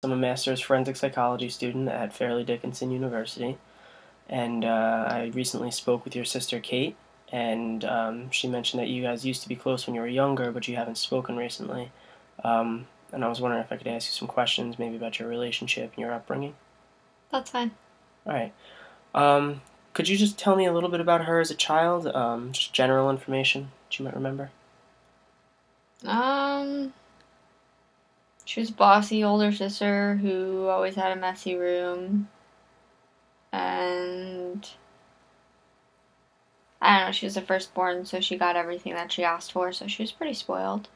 I'm a master's forensic psychology student at Fairleigh Dickinson University, and I recently spoke with your sister Kate, and she mentioned that you guys used to be close when you were younger, but you haven't spoken recently. And I was wondering if I could ask you some questions, maybe about your relationship and your upbringing. That's fine. All right. Um, could you just tell me a little bit about her as a child? Just general information that you might remember. Um, she was a bossy older sister who always had a messy room, and I don't know, she was the firstborn, so she got everything that she asked for, so she was pretty spoiled.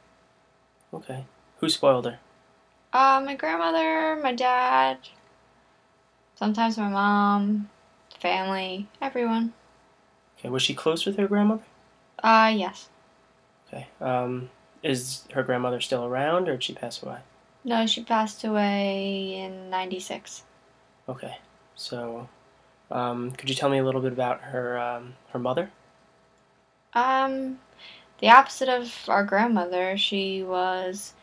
Okay. Who spoiled her? My grandmother, my dad, sometimes my mom, family, everyone. Okay. Was she close with her grandmother? Yes. Okay. Is her grandmother still around, or did she pass away? No, she passed away in 96. Okay. So, could you tell me a little bit about her mother? Um, the opposite of our grandmother, she was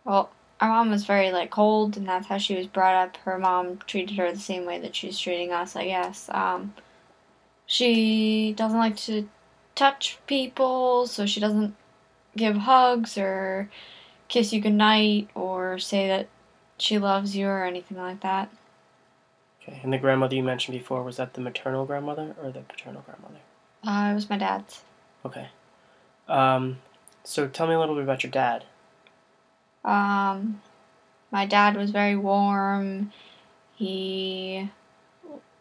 well, our mom was very like cold, and that's how she was brought up. Her mom treated her the same way that she's treating us, I guess. She doesn't like to touch people, so she doesn't give hugs or kiss you goodnight or say that she loves you or anything like that. Okay. And the grandmother you mentioned before, was that the maternal grandmother or the paternal grandmother? It was my dad's. Okay. Um, so tell me a little bit about your dad. Um, my dad was very warm. He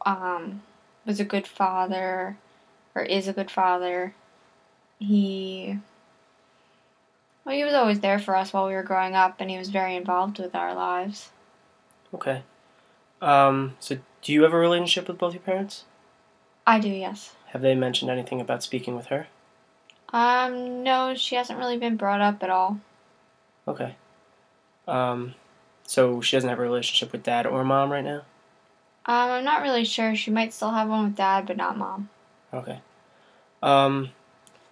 um, was a good father, or is a good father. He Well, he was always there for us while we were growing up, and he was very involved with our lives. Okay. So do you have a relationship with both your parents? I do, yes. Have they mentioned anything about speaking with her? No, she hasn't really been brought up at all. Okay. Um, so she doesn't have a relationship with dad or mom right now? I'm not really sure. She might still have one with dad, but not mom. Okay. Um,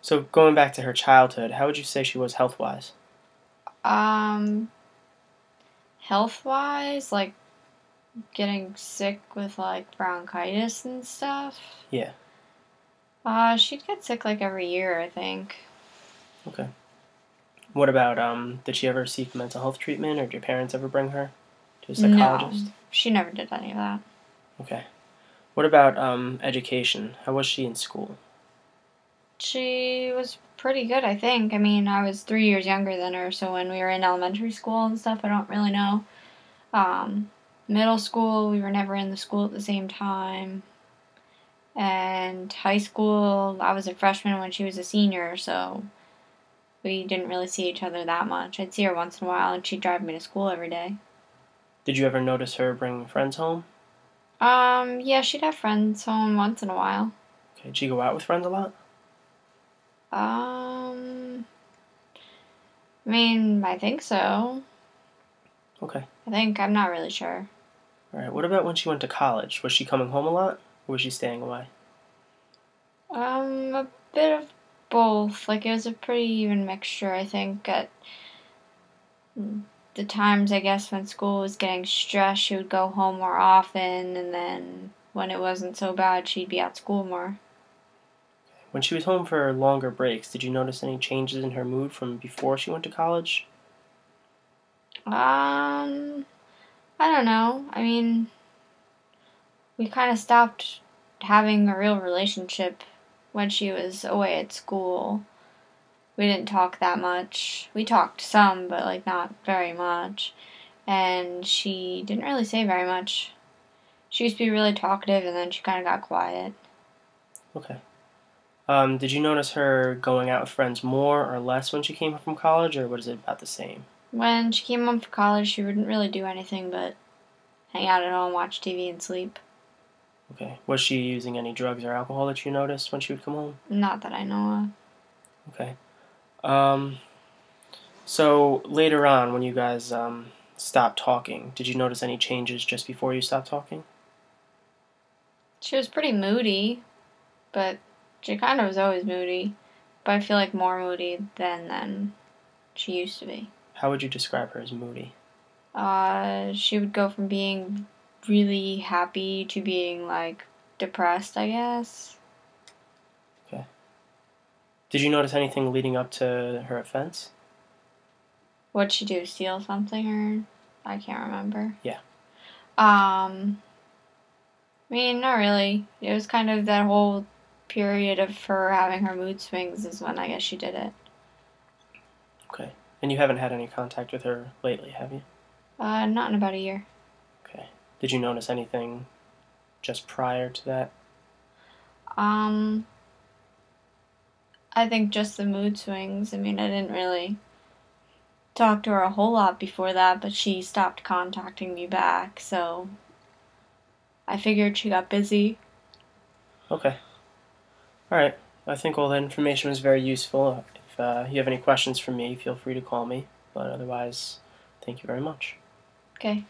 so going back to her childhood, how would you say she was health-wise? Um, Health wise, like getting sick with like bronchitis and stuff. Yeah. She'd get sick like every year, I think. Okay. What about, did she ever seek mental health treatment, or did your parents ever bring her to a No, psychologist? she never did any of that. Okay. What about, education? How was she in school? She was pretty good, I think. I mean, I was 3 years younger than her, so when we were in elementary school and stuff, I don't really know. Um, Middle school, we were never in the school at the same time. And high school, I was a freshman when she was a senior, so we didn't really see each other that much. I'd see her once in a while, and she'd drive me to school every day. Did you ever notice her bring friends home? Yeah, she'd have friends home once in a while. Okay. Did she go out with friends a lot? Um, I mean, I think so. Okay. I'm not really sure. All right. What about when she went to college? Was she coming home a lot, or was she staying away? A bit of both. Like, it was a pretty even mixture, I think. At the times, I guess, when school was getting stressed, she would go home more often, and then when it wasn't so bad, she'd be at school more. When she was home for longer breaks, did you notice any changes in her mood from before she went to college? Um, I don't know. I mean, we kind of stopped having a real relationship when she was away at school. We didn't talk that much. We talked some, but like not very much. And she didn't really say very much. She used to be really talkative, and then she kind of got quiet. Okay. Did you notice her going out with friends more or less when she came home from college, or was it about the same? When she came home from college, she wouldn't really do anything but hang out at home, watch TV, and sleep. Okay. Was she using any drugs or alcohol that you noticed when she would come home? Not that I know Okay. Um, so later on, when you guys stopped talking, did you notice any changes just before you stopped talking? of. She was pretty moody, but she kind of was always moody. But I feel like more moody than she used to be. How would you describe her as moody? She would go from being really happy to being like depressed, I guess. Okay. Did you notice anything leading up to her offense? What'd she do? Steal something or I can't remember. Yeah. I mean, not really. It was kind of that whole period of her having her mood swings is when I guess she did it. Okay. And you haven't had any contact with her lately, have you? Not in about a year. Okay. Did you notice anything just prior to that? Um, I think just the mood swings. I mean, I didn't really talk to her a whole lot before that, but she stopped contacting me back, so I figured she got busy. Okay. All right. I think all that information was very useful. If you have any questions for me, feel free to call me. But otherwise, thank you very much. Okay.